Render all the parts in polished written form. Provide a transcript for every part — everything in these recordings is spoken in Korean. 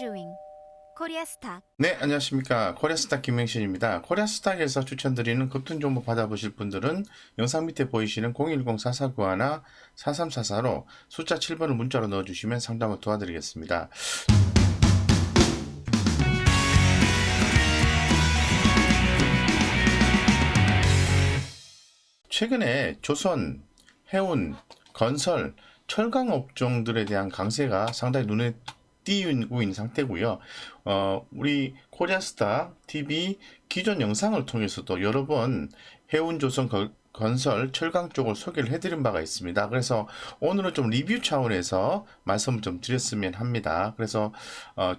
Viewing 코리아스탁. 네, 안녕하십니까. 코리아스탁 김명신입니다. 코리아스탁에서 추천드리는 급등 정보 받아보실 분들은 영상 밑에 보이시는 010-4491-4344로 숫자 7번을 문자로 넣어주시면 상담을 도와드리겠습니다. 최근에 조선, 해운, 건설, 철강 업종들에 대한 강세가 상당히 눈에 띄고 있는 상태고요. 우리 코리아스타 TV 기존 영상을 통해서도 여러 번 해운, 조선, 건설, 철강 쪽을 소개를 해드린 바가 있습니다. 그래서 오늘은 좀 리뷰 차원에서 말씀을 좀 드렸으면 합니다. 그래서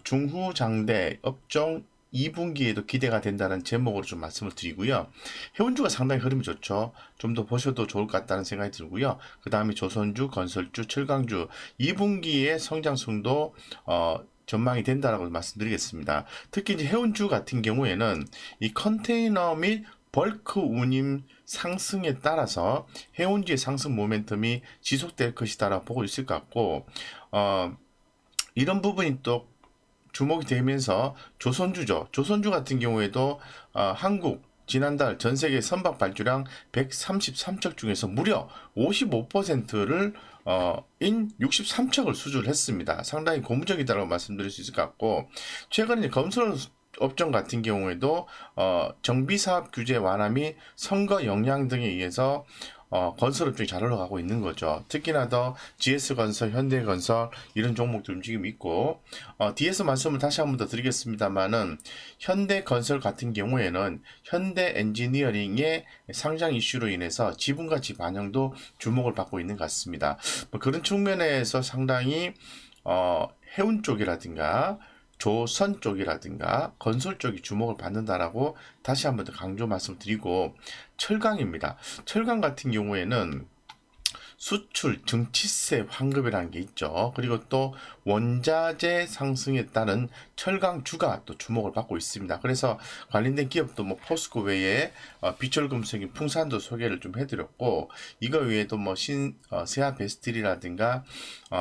중후장대 업종 2분기에도 기대가 된다는 제목으로 좀 말씀을 드리고요. 해운주가 상당히 흐름이 좋죠. 좀 더 보셔도 좋을 것 같다는 생각이 들고요. 그 다음에 조선주, 건설주, 철강주 2분기의 성장성도 전망이 된다라고 말씀드리겠습니다. 특히 이제 해운주 같은 경우에는 이 컨테이너 및 벌크 운임 상승에 따라서 해운주의 상승 모멘텀이 지속될 것이다라고 보고 있을 것 같고, 이런 부분이 또 주목이 되면서 조선주죠. 조선주 같은 경우에도 한국 지난달 전세계 선박 발주량 133척 중에서 무려 55%를 인 63척을 수주를 했습니다. 상당히 고무적이다라고 말씀드릴 수 있을 것 같고, 최근에 건설 업종 같은 경우에도 정비사업 규제 완화 및 선거 영향 등에 의해서 건설업종이 잘 올라가고 있는 거죠. 특히나 더 GS건설, 현대건설 이런 종목들 움직임이 있고, 뒤에서 말씀을 다시 한 번 더 드리겠습니다만은 현대건설 같은 경우에는 현대엔지니어링의 상장 이슈로 인해서 지분가치 반영도 주목을 받고 있는 것 같습니다. 뭐 그런 측면에서 상당히 해운 쪽이라든가 조선 쪽이라든가 건설 쪽이 주목을 받는다라고 다시 한번 더 강조 말씀드리고, 철강입니다. 철강 같은 경우에는 수출, 증치세 환급이라는 게 있죠. 그리고 또 원자재 상승에 따른 철강주가 또 주목을 받고 있습니다. 그래서 관련된 기업도 뭐 포스코 외에 비철금속인 풍산도 소개를 좀 해드렸고, 이거 외에도 뭐 세아베스틸이라든가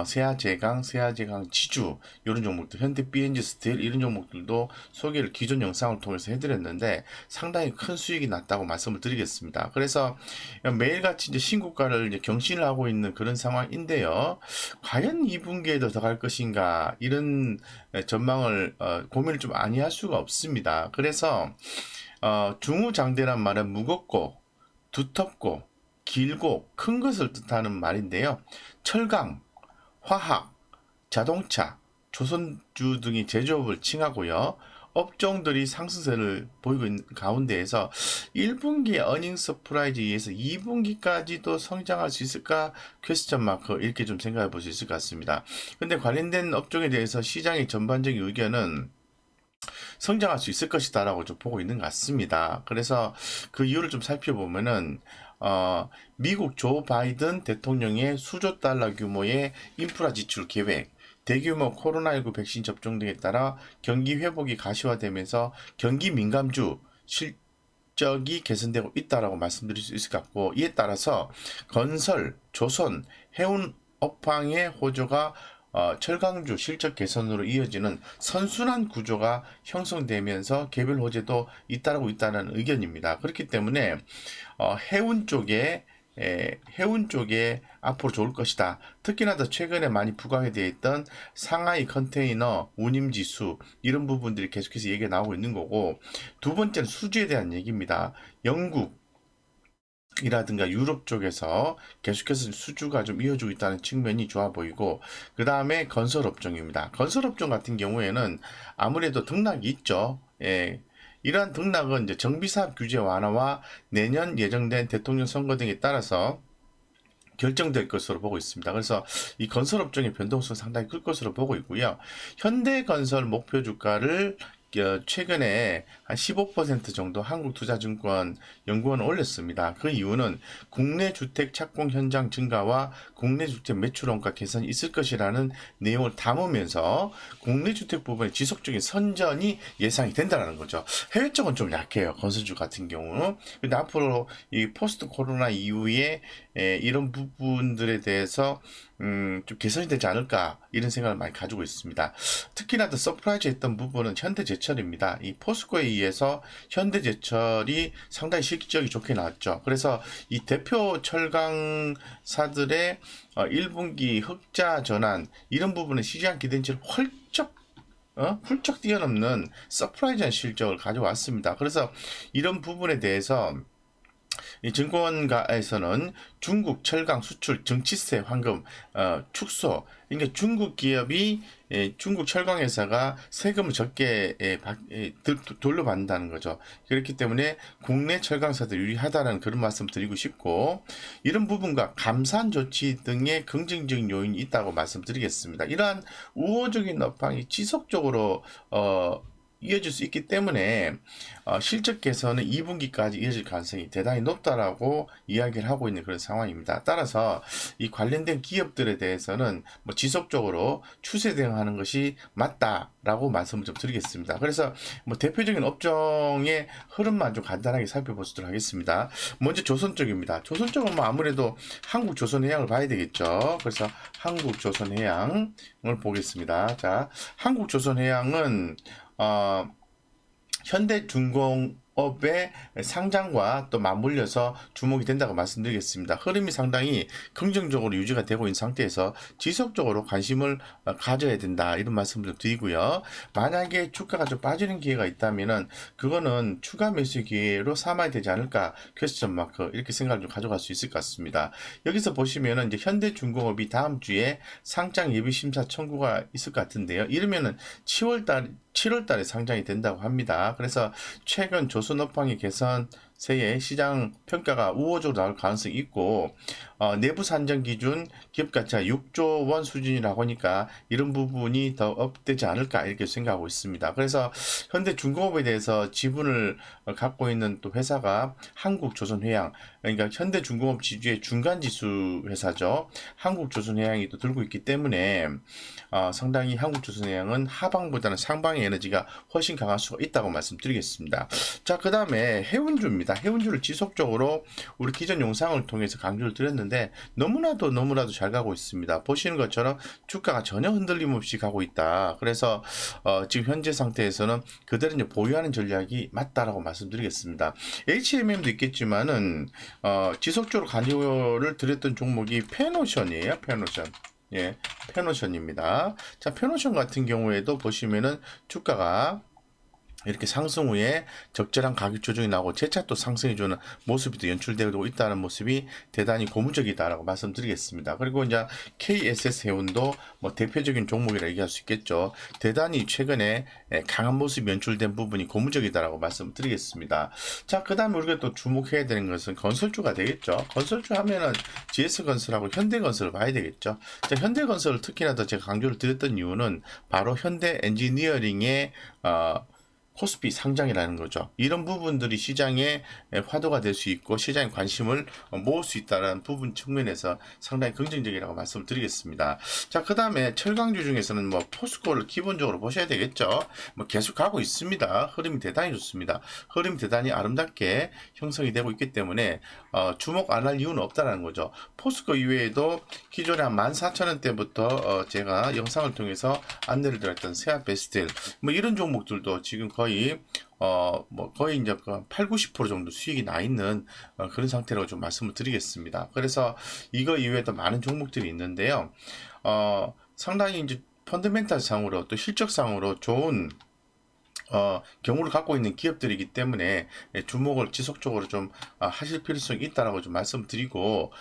세아제강, 세아제강 지주 이런 종목들, 현대 BNG 스틸 이런 종목들도 소개를 기존 영상을 통해서 해드렸는데 상당히 큰 수익이 났다고 말씀을 드리겠습니다. 그래서 매일같이 이제 신고가를 이제 경신을 하고 있는 그런 상황인데요. 과연 2분기에도 더 갈 것인가 이런 전망을 고민을 좀 많이 할 수가 없습니다. 그래서 중후장대란 말은 무겁고 두텁고 길고 큰 것을 뜻하는 말인데요. 철강, 화학, 자동차, 조선주 등이 제조업을 칭하고요. 업종들이 상승세를 보이고 있는 가운데에서 1분기 어닝 서프라이즈에 의해서 2분기까지도 성장할 수 있을까? 퀘스천 마크 이렇게 좀 생각해 볼 수 있을 것 같습니다. 근데 관련된 업종에 대해서 시장의 전반적인 의견은 성장할 수 있을 것이다 라고 좀 보고 있는 것 같습니다. 그래서 그 이유를 좀 살펴보면은 미국 조 바이든 대통령의 수조 달러 규모의 인프라 지출 계획, 대규모 코로나19 백신 접종 등에 따라 경기 회복이 가시화되면서 경기 민감주 실적이 개선되고 있다라고 말씀드릴 수 있을 것 같고, 이에 따라서 건설, 조선, 해운 업황의 호조가 철강주 실적 개선으로 이어지는 선순환 구조가 형성되면서 개별 호재도 잇따르고 있다는 의견입니다. 그렇기 때문에 해운 쪽에 앞으로 좋을 것이다. 특히나 더 최근에 많이 부각이 되어 있던 상하이 컨테이너 운임지수 이런 부분들이 계속해서 얘기가 나오고 있는 거고, 두 번째는 수주에 대한 얘기입니다. 영국 이라든가 유럽 쪽에서 계속해서 수주가 좀 이어지고 있다는 측면이 좋아 보이고, 그 다음에 건설업종입니다. 건설업종 같은 경우에는 아무래도 등락이 있죠. 이러한 등락은 이제 정비사업 규제 완화와 내년 예정된 대통령 선거 등에 따라서 결정될 것으로 보고 있습니다. 그래서 이 건설업종의 변동성 상당히 클 것으로 보고 있고요. 현대건설 목표 주가를 최근에 한 15% 정도 한국투자증권 연구원은 올렸습니다. 그 이유는 국내 주택 착공 현장 증가와 국내 주택 매출 원가 개선이 있을 것이라는 내용을 담으면서 국내 주택 부분의 지속적인 선전이 예상이 된다는 거죠. 해외 쪽은 좀 약해요. 건설주 같은 경우는. 근데 앞으로 이 포스트 코로나 이후에 이런 부분들에 대해서 좀 개선이 되지 않을까 이런 생각을 많이 가지고 있습니다. 특히나 더 서프라이즈했던 부분은 현대제철입니다. 이 포스코에 의해서 현대제철이 상당히 실적이 좋게 나왔죠. 그래서 이 대표 철강사들의 1분기 흑자 전환 이런 부분은 시장 기대치를 훌쩍 뛰어넘는 서프라이즈한 실적을 가져왔습니다. 그래서 이런 부분에 대해서 이 증권가에서는 중국 철강 수출 정치세 환금 축소, 그러니까 중국 기업이 중국 철강 회사가 세금을 적게 돌려받는다는 거죠. 그렇기 때문에 국내 철강사들 유리하다는 그런 말씀 드리고 싶고, 이런 부분과 감산 조치 등의 긍정적인 요인이 있다고 말씀드리겠습니다. 이러한 우호적인 업황이 지속적으로 이어질 수 있기 때문에 실적 개선은 2분기까지 이어질 가능성이 대단히 높다라고 이야기를 하고 있는 그런 상황입니다. 따라서 이 관련된 기업들에 대해서는 뭐 지속적으로 추세 대응하는 것이 맞다라고 말씀을 좀 드리겠습니다. 그래서 뭐 대표적인 업종의 흐름만 좀 간단하게 살펴보도록 하겠습니다. 먼저 조선 쪽입니다. 조선 쪽은 뭐 아무래도 한국조선해양을 봐야 되겠죠. 그래서 한국조선해양을 보겠습니다. 자, 한국조선해양은 현대중공업의 상장과 또 맞물려서 주목이 된다고 말씀드리겠습니다. 흐름이 상당히 긍정적으로 유지가 되고 있는 상태에서 지속적으로 관심을 가져야 된다 이런 말씀을 드리고요. 만약에 주가가 좀 빠지는 기회가 있다면은 그거는 추가 매수 기회로 삼아야 되지 않을까 퀘스천 마크 이렇게 생각을 좀 가져갈 수 있을 것 같습니다. 여기서 보시면은 이제 현대중공업이 다음 주에 상장 예비 심사 청구가 있을 것 같은데요. 이러면은 7월 달에 상장이 된다고 합니다. 그래서 최근 조선 업황의 개선세에 시장 평가가 우호적으로 나올 가능성이 있고, 내부 산정 기준 기업 가치가 6조 원 수준이라고 하니까 이런 부분이 더 업되지 않을까 이렇게 생각하고 있습니다. 그래서 현대중공업에 대해서 지분을 갖고 있는 또 회사가 한국조선해양, 그러니까 현대중공업 지주의 중간지수 회사죠. 한국조선해양이 또 들고 있기 때문에 상당히 한국조선해양은 하방보다는 상방의 에너지가 훨씬 강할 수가 있다고 말씀드리겠습니다. 자, 그 다음에 해운주입니다. 해운주를 지속적으로 우리 기존 영상을 통해서 강조를 드렸는데 너무나도 잘 가고 있습니다. 보시는 것처럼 주가가 전혀 흔들림 없이 가고 있다. 그래서 지금 현재 상태에서는 그대로 이제 보유하는 전략이 맞다라고 말씀드리겠습니다. HMM도 있겠지만은 지속적으로 강조를 드렸던 종목이 페노션이에요. 페노션. 예, 페노션입니다. 자, 페노션 같은 경우에도 보시면은 주가가 이렇게 상승 후에 적절한 가격 조정이 나오고 재차 또 상승해주는 모습이 또 연출되고 있다는 모습이 대단히 고무적이다라고 말씀드리겠습니다. 그리고 이제 KSS 해운도 뭐 대표적인 종목이라 얘기할 수 있겠죠. 대단히 최근에 강한 모습이 연출된 부분이 고무적이다라고 말씀드리겠습니다. 자, 그 다음에 우리가 또 주목해야 되는 것은 건설주가 되겠죠. 건설주 하면은 GS건설하고 현대건설을 봐야 되겠죠. 자, 현대건설을 특히나 더 제가 강조를 드렸던 이유는 바로 현대엔지니어링의 코스피 상장이라는 거죠. 이런 부분들이 시장에 화두가 될 수 있고 시장의 관심을 모을 수 있다는 부분 측면에서 상당히 긍정적이라고 말씀을 드리겠습니다. 자, 그 다음에 철강주 중에서는 뭐 포스코를 기본적으로 보셔야 되겠죠. 뭐 계속 가고 있습니다. 흐름이 대단히 좋습니다. 흐름이 대단히 아름답게 형성이 되고 있기 때문에 주목 안 할 이유는 없다는 거죠. 포스코 이외에도 기존에 한 14,000원대부터 제가 영상을 통해서 안내를 드렸던 세아베스텔 뭐 이런 종목들도 지금 거의 이제 8, 90% 정도 수익이 나 있는 그런 상태라고 좀 말씀을 드리겠습니다. 그래서 이거 이외에도 많은 종목들이 있는데요. 상당히 이제 펀더멘탈 상으로 또 실적 상으로 좋은 경우를 갖고 있는 기업들이기 때문에 주목을 지속적으로 좀 하실 필요성이 있다라고 좀 말씀드리고,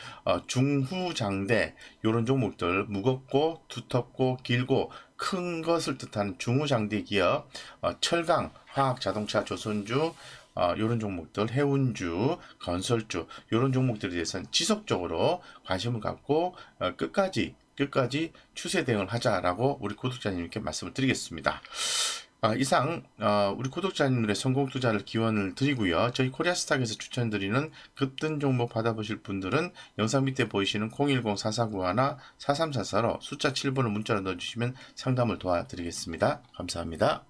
중후장대 이런 종목들 무겁고 두텁고 길고 큰 것을 뜻하는 중후장대 기업, 철강, 화학, 자동차, 조선주 이런 종목들, 해운주, 건설주 이런 종목들에 대해서는 지속적으로 관심을 갖고 끝까지 추세 대응을 하자라고 우리 구독자님께 말씀을 드리겠습니다. 이상 우리 구독자님들의 성공 투자를 기원을 드리고요. 저희 코리아스탁에서 추천드리는 급등 종목 받아보실 분들은 영상 밑에 보이시는 010-4491-4344로 숫자 7번을 문자로 넣어주시면 상담을 도와드리겠습니다. 감사합니다.